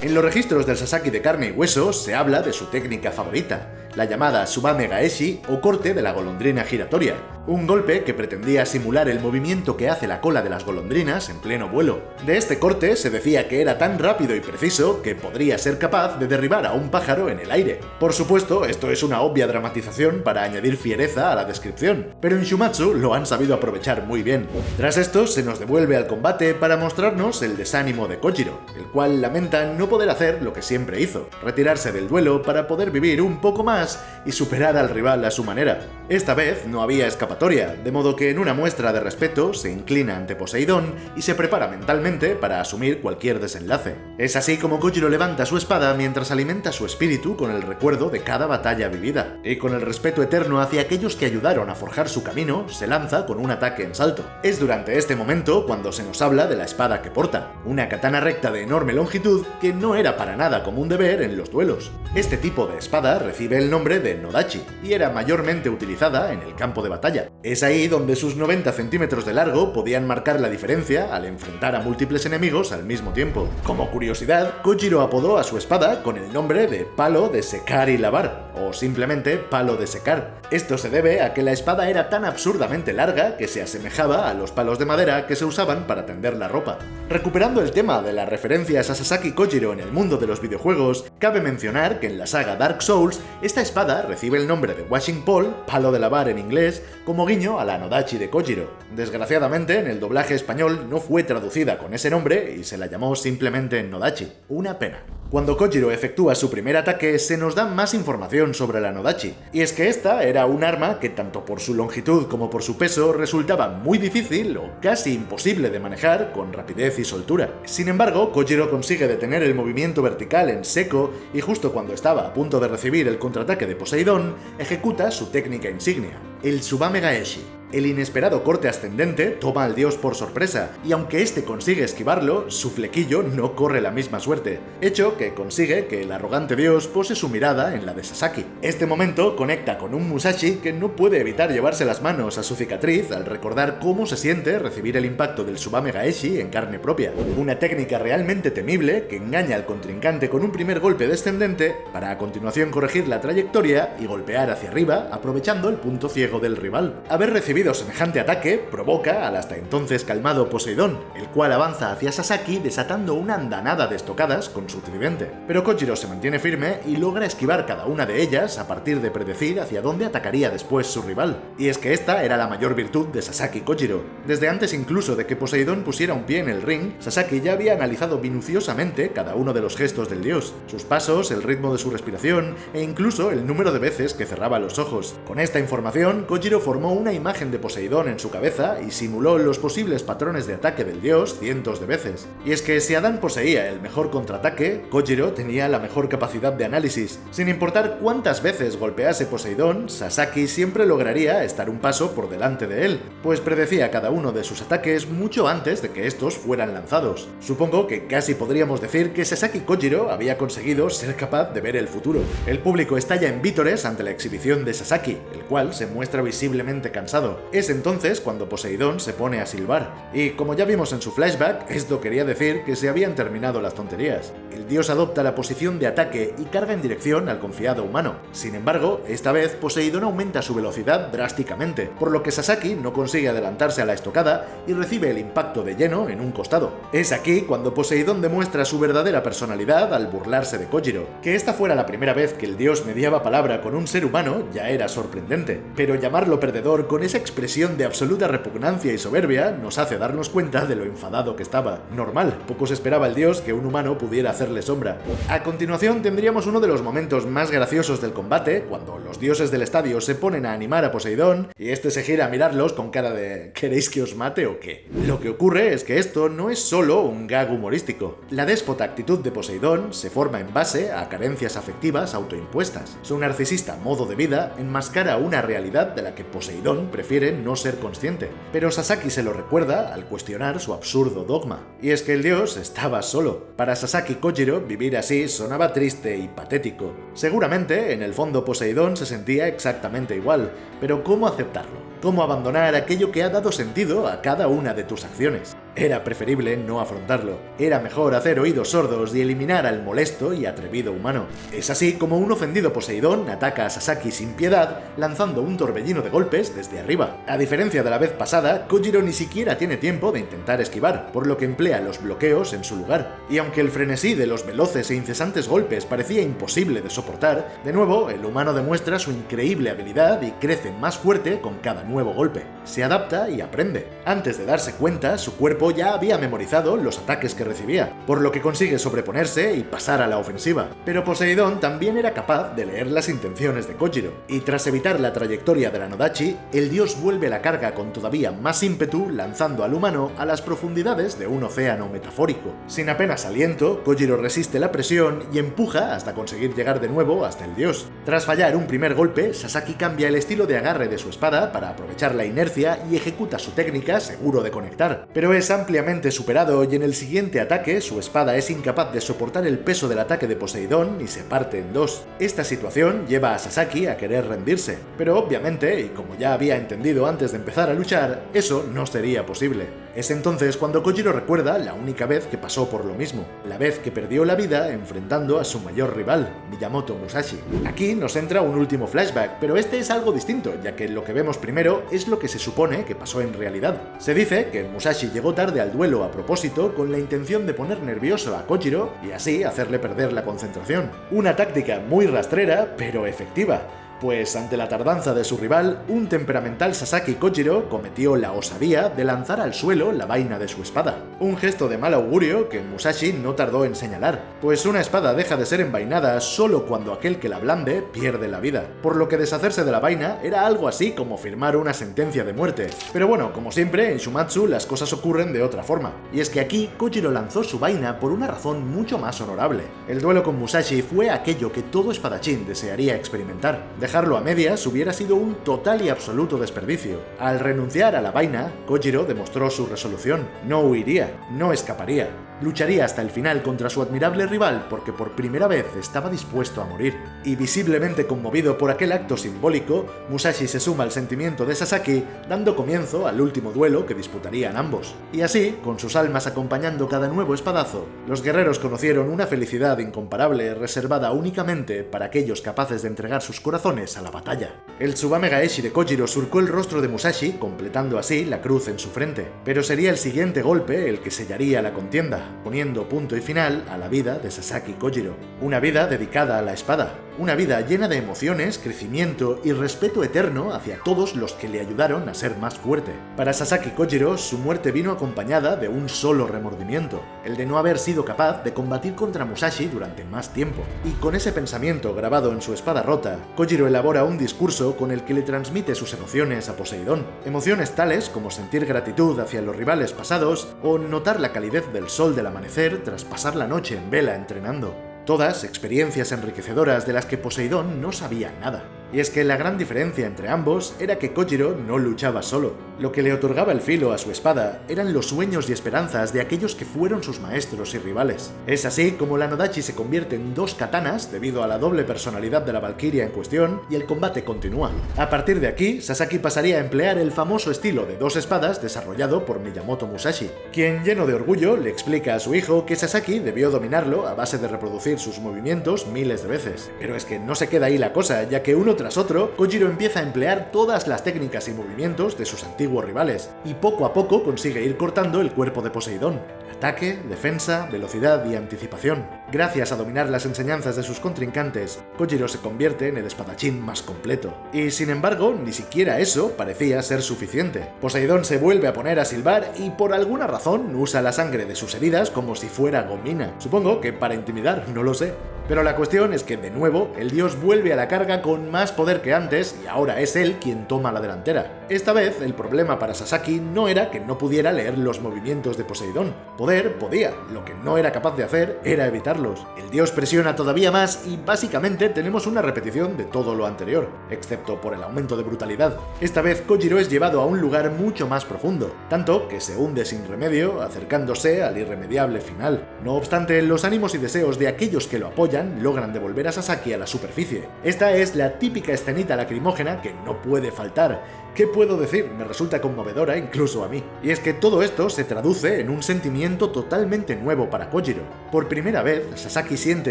En los registros del Sasaki de carne y hueso se habla de su técnica favorita, la llamada Tsubame Gaeshi o corte de la golondrina giratoria, un golpe que pretendía simular el movimiento que hace la cola de las golondrinas en pleno vuelo. De este corte se decía que era tan rápido y preciso que podría ser capaz de derribar a un pájaro en el aire. Por supuesto, esto es una obvia dramatización para añadir fiereza a la descripción, pero en Shumatsu lo han sabido aprovechar muy bien. Tras esto se nos devuelve al combate para mostrarnos el desánimo de Kojiro, el cual lamenta no poder hacer lo que siempre hizo, retirarse del duelo para poder vivir un poco más y superar al rival a su manera. Esta vez no había escapatoria, de modo que en una muestra de respeto se inclina ante Poseidón y se prepara mentalmente para asumir cualquier desenlace. Es así como Kojiro levanta su espada mientras alimenta su espíritu con el recuerdo de cada batalla vivida, y con el respeto eterno hacia aquellos que ayudaron a forjar su camino, se lanza con un ataque en salto. Es durante este momento cuando se nos habla de la espada que porta, una katana recta de enorme longitud que no era para nada común de ver en los duelos. Este tipo de espada recibe el nombre de Nodachi y era mayormente utilizada en el campo de batalla. Es ahí donde sus 90 centímetros de largo podían marcar la diferencia al enfrentar a múltiples enemigos al mismo tiempo. Como curiosidad, Kojiro apodó a su espada con el nombre de palo de secar y lavar, o simplemente palo de secar. Esto se debe a que la espada era tan absurdamente larga que se asemejaba a los palos de madera que se usaban para tender la ropa. Recuperando el tema de las referencias a Sasaki Kojiro en el mundo de los videojuegos, cabe mencionar que en la saga Dark Souls, esta espada recibe el nombre de Washing Pole, palo de lavar en inglés, como guiño a la Nodachi de Kojiro. Desgraciadamente, en el doblaje español no fue traducida con ese nombre y se la llamó simplemente Nodachi. Una pena. Cuando Kojiro efectúa su primer ataque, se nos da más información sobre la Nodachi, y es que esta era un arma que tanto por su longitud como por su peso resultaba muy difícil o casi imposible de manejar con rapidez y soltura. Sin embargo, Kojiro consigue detener el movimiento vertical en seco y justo cuando estaba a punto de recibir el contraataque de Poseidón, ejecuta su técnica insignia, el Tsubame Gaeshi. El inesperado corte ascendente toma al dios por sorpresa, y aunque este consigue esquivarlo, su flequillo no corre la misma suerte, hecho que consigue que el arrogante dios pose su mirada en la de Sasaki. Este momento conecta con un Musashi que no puede evitar llevarse las manos a su cicatriz al recordar cómo se siente recibir el impacto del Tsubame Gaeshi en carne propia, una técnica realmente temible que engaña al contrincante con un primer golpe descendente para a continuación corregir la trayectoria y golpear hacia arriba aprovechando el punto ciego del rival. Haber recibido semejante ataque provoca al hasta entonces calmado Poseidón, el cual avanza hacia Sasaki desatando una andanada de estocadas con su tridente. Pero Kojiro se mantiene firme y logra esquivar cada una de ellas a partir de predecir hacia dónde atacaría después su rival. Y es que esta era la mayor virtud de Sasaki Kojiro. Desde antes incluso de que Poseidón pusiera un pie en el ring, Sasaki ya había analizado minuciosamente cada uno de los gestos del dios, sus pasos, el ritmo de su respiración e incluso el número de veces que cerraba los ojos. Con esta información, Kojiro formó una imagen de Poseidón en su cabeza y simuló los posibles patrones de ataque del dios cientos de veces. Y es que si Adán poseía el mejor contraataque, Kojiro tenía la mejor capacidad de análisis. Sin importar cuántas veces golpease Poseidón, Sasaki siempre lograría estar un paso por delante de él, pues predecía cada uno de sus ataques mucho antes de que estos fueran lanzados. Supongo que casi podríamos decir que Sasaki Kojiro había conseguido ser capaz de ver el futuro. El público estalla en vítores ante la exhibición de Sasaki, el cual se muestra visiblemente cansado. Es entonces cuando Poseidón se pone a silbar, y como ya vimos en su flashback, esto quería decir que se habían terminado las tonterías. El dios adopta la posición de ataque y carga en dirección al confiado humano. Sin embargo, esta vez Poseidón aumenta su velocidad drásticamente, por lo que Sasaki no consigue adelantarse a la estocada y recibe el impacto de lleno en un costado. Es aquí cuando Poseidón demuestra su verdadera personalidad al burlarse de Kojiro. Que esta fuera la primera vez que el dios mediaba palabra con un ser humano ya era sorprendente, pero llamarlo perdedor con esa expresión de absoluta repugnancia y soberbia nos hace darnos cuenta de lo enfadado que estaba. Normal, poco se esperaba el dios que un humano pudiera hacerle sombra. A continuación tendríamos uno de los momentos más graciosos del combate, cuando los dioses del estadio se ponen a animar a Poseidón y este se gira a mirarlos con cara de ¿queréis que os mate o qué? Lo que ocurre es que esto no es solo un gag humorístico. La déspota actitud de Poseidón se forma en base a carencias afectivas autoimpuestas. Su narcisista modo de vida enmascara una realidad de la que Poseidón prefiere no ser consciente, pero Sasaki se lo recuerda al cuestionar su absurdo dogma. Y es que el dios estaba solo. Para Sasaki Kojiro, vivir así sonaba triste y patético. Seguramente, en el fondo Poseidón se sentía exactamente igual, pero ¿cómo aceptarlo? ¿Cómo abandonar aquello que ha dado sentido a cada una de tus acciones? Era preferible no afrontarlo. Era mejor hacer oídos sordos y eliminar al molesto y atrevido humano. Es así como un ofendido Poseidón ataca a Sasaki sin piedad, lanzando un torbellino de golpes desde arriba. A diferencia de la vez pasada, Kojiro ni siquiera tiene tiempo de intentar esquivar, por lo que emplea los bloqueos en su lugar. Y aunque el frenesí de los veloces e incesantes golpes parecía imposible de soportar, de nuevo el humano demuestra su increíble habilidad y crece más fuerte con cada nuevo golpe. Se adapta y aprende. Antes de darse cuenta, su cuerpo ya había memorizado los ataques que recibía, por lo que consigue sobreponerse y pasar a la ofensiva. Pero Poseidón también era capaz de leer las intenciones de Kojiro, y tras evitar la trayectoria de la Nodachi, el dios vuelve a la carga con todavía más ímpetu, lanzando al humano a las profundidades de un océano metafórico. Sin apenas aliento, Kojiro resiste la presión y empuja hasta conseguir llegar de nuevo hasta el dios. Tras fallar un primer golpe, Sasaki cambia el estilo de agarre de su espada para aprovechar la inercia y ejecuta su técnica seguro de conectar, pero es ampliamente superado y en el siguiente ataque su espada es incapaz de soportar el peso del ataque de Poseidón y se parte en dos. Esta situación lleva a Sasaki a querer rendirse, pero obviamente, y como ya había entendido antes de empezar a luchar, eso no sería posible. Es entonces cuando Kojiro recuerda la única vez que pasó por lo mismo, la vez que perdió la vida enfrentando a su mayor rival, Miyamoto Musashi. Aquí nos entra un último flashback, pero este es algo distinto, ya que lo que vemos primero es lo que se supone que pasó en realidad. Se dice que Musashi llegó tarde al duelo a propósito con la intención de poner nervioso a Kojiro y así hacerle perder la concentración. Una táctica muy rastrera, pero efectiva. Pues ante la tardanza de su rival, un temperamental Sasaki Kojiro cometió la osadía de lanzar al suelo la vaina de su espada. Un gesto de mal augurio que Musashi no tardó en señalar, pues una espada deja de ser envainada solo cuando aquel que la blande pierde la vida, por lo que deshacerse de la vaina era algo así como firmar una sentencia de muerte. Pero bueno, como siempre, en Shumatsu las cosas ocurren de otra forma, y es que aquí Kojiro lanzó su vaina por una razón mucho más honorable. El duelo con Musashi fue aquello que todo espadachín desearía experimentar. Dejarlo a medias hubiera sido un total y absoluto desperdicio. Al renunciar a la vaina, Kojiro demostró su resolución. No huiría, no escaparía. Lucharía hasta el final contra su admirable rival porque por primera vez estaba dispuesto a morir. Y visiblemente conmovido por aquel acto simbólico, Musashi se suma al sentimiento de Sasaki, dando comienzo al último duelo que disputarían ambos. Y así, con sus almas acompañando cada nuevo espadazo, los guerreros conocieron una felicidad incomparable reservada únicamente para aquellos capaces de entregar sus corazones a la batalla. El Tsubame Gaeshi de Kojiro surcó el rostro de Musashi, completando así la cruz en su frente. Pero sería el siguiente golpe el que sellaría la contienda, poniendo punto y final a la vida de Sasaki Kojiro. Una vida dedicada a la espada. Una vida llena de emociones, crecimiento y respeto eterno hacia todos los que le ayudaron a ser más fuerte. Para Sasaki Kojiro, su muerte vino acompañada de un solo remordimiento, el de no haber sido capaz de combatir contra Musashi durante más tiempo. Y con ese pensamiento grabado en su espada rota, Kojiro elabora un discurso con el que le transmite sus emociones a Poseidón. Emociones tales como sentir gratitud hacia los rivales pasados o notar la calidez del sol del amanecer tras pasar la noche en vela entrenando. Todas experiencias enriquecedoras de las que Poseidón no sabía nada. Y es que la gran diferencia entre ambos era que Kojiro no luchaba solo. Lo que le otorgaba el filo a su espada eran los sueños y esperanzas de aquellos que fueron sus maestros y rivales. Es así como la Nodachi se convierte en dos katanas debido a la doble personalidad de la valquiria en cuestión y el combate continúa. A partir de aquí, Sasaki pasaría a emplear el famoso estilo de dos espadas desarrollado por Miyamoto Musashi, quien lleno de orgullo le explica a su hijo que Sasaki debió dominarlo a base de reproducir sus movimientos miles de veces. Pero es que no se queda ahí la cosa, ya que uno tras otro, Kojiro empieza a emplear todas las técnicas y movimientos de sus antiguos rivales, y poco a poco consigue ir cortando el cuerpo de Poseidón. Ataque, defensa, velocidad y anticipación. Gracias a dominar las enseñanzas de sus contrincantes, Kojiro se convierte en el espadachín más completo. Y sin embargo, ni siquiera eso parecía ser suficiente. Poseidón se vuelve a poner a silbar y por alguna razón usa la sangre de sus heridas como si fuera gomina. Supongo que para intimidar, no lo sé. Pero la cuestión es que, de nuevo, el dios vuelve a la carga con más poder que antes y ahora es él quien toma la delantera. Esta vez, el problema para Sasaki no era que no pudiera leer los movimientos de Poseidón. Poder podía, lo que no era capaz de hacer era evitarlos. El dios presiona todavía más y básicamente tenemos una repetición de todo lo anterior, excepto por el aumento de brutalidad. Esta vez Kojiro es llevado a un lugar mucho más profundo, tanto que se hunde sin remedio, acercándose al irremediable final. No obstante, los ánimos y deseos de aquellos que lo apoyan logran devolver a Sasaki a la superficie. Esta es la típica escenita lacrimógena que no puede faltar, ¿Qué puedo decir? Me resulta conmovedora incluso a mí. Y es que todo esto se traduce en un sentimiento totalmente nuevo para Kojiro. Por primera vez, Sasaki siente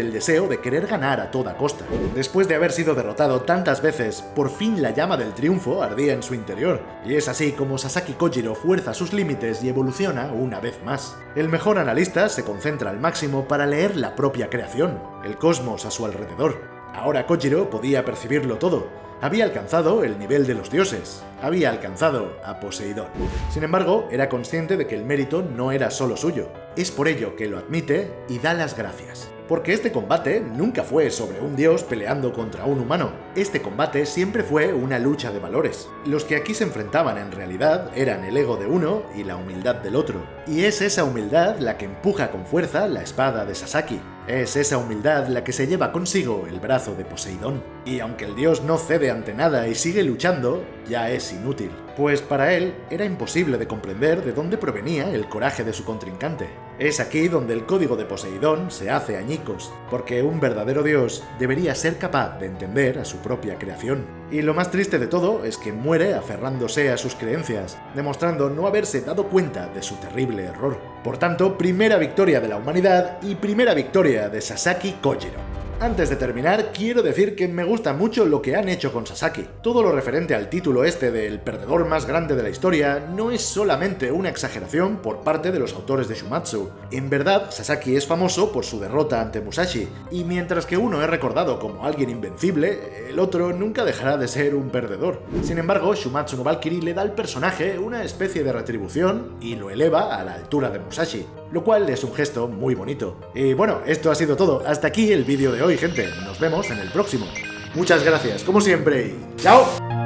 el deseo de querer ganar a toda costa. Después de haber sido derrotado tantas veces, por fin la llama del triunfo ardía en su interior. Y es así como Sasaki Kojiro fuerza sus límites y evoluciona una vez más. El mejor analista se concentra al máximo para leer la propia creación, el cosmos a su alrededor. Ahora Kojiro podía percibirlo todo. Había alcanzado el nivel de los dioses, había alcanzado a Poseidón. Sin embargo, era consciente de que el mérito no era solo suyo. Es por ello que lo admite y da las gracias. Porque este combate nunca fue sobre un dios peleando contra un humano. Este combate siempre fue una lucha de valores. Los que aquí se enfrentaban en realidad eran el ego de uno y la humildad del otro. Y es esa humildad la que empuja con fuerza la espada de Sasaki. Es esa humildad la que se lleva consigo el brazo de Poseidón. Y aunque el dios no cede ante nada y sigue luchando, ya es inútil. Pues para él era imposible de comprender de dónde provenía el coraje de su contrincante. Es aquí donde el código de Poseidón se hace añicos, porque un verdadero dios debería ser capaz de entender a su propia creación. Y lo más triste de todo es que muere aferrándose a sus creencias, demostrando no haberse dado cuenta de su terrible error. Por tanto, primera victoria de la humanidad y primera victoria de Sasaki Kojiro. Antes de terminar, quiero decir que me gusta mucho lo que han hecho con Sasaki. Todo lo referente al título este del perdedor más grande de la historia no es solamente una exageración por parte de los autores de Shumatsu. En verdad, Sasaki es famoso por su derrota ante Musashi, y mientras que uno es recordado como alguien invencible, el otro nunca dejará de ser un perdedor. Sin embargo, Shumatsu no Valkyrie le da al personaje una especie de retribución y lo eleva a la altura de Musashi, lo cual es un gesto muy bonito. Y bueno, esto ha sido todo. Hasta aquí el vídeo de hoy, gente. Nos vemos en el próximo. Muchas gracias, como siempre, y ¡chao!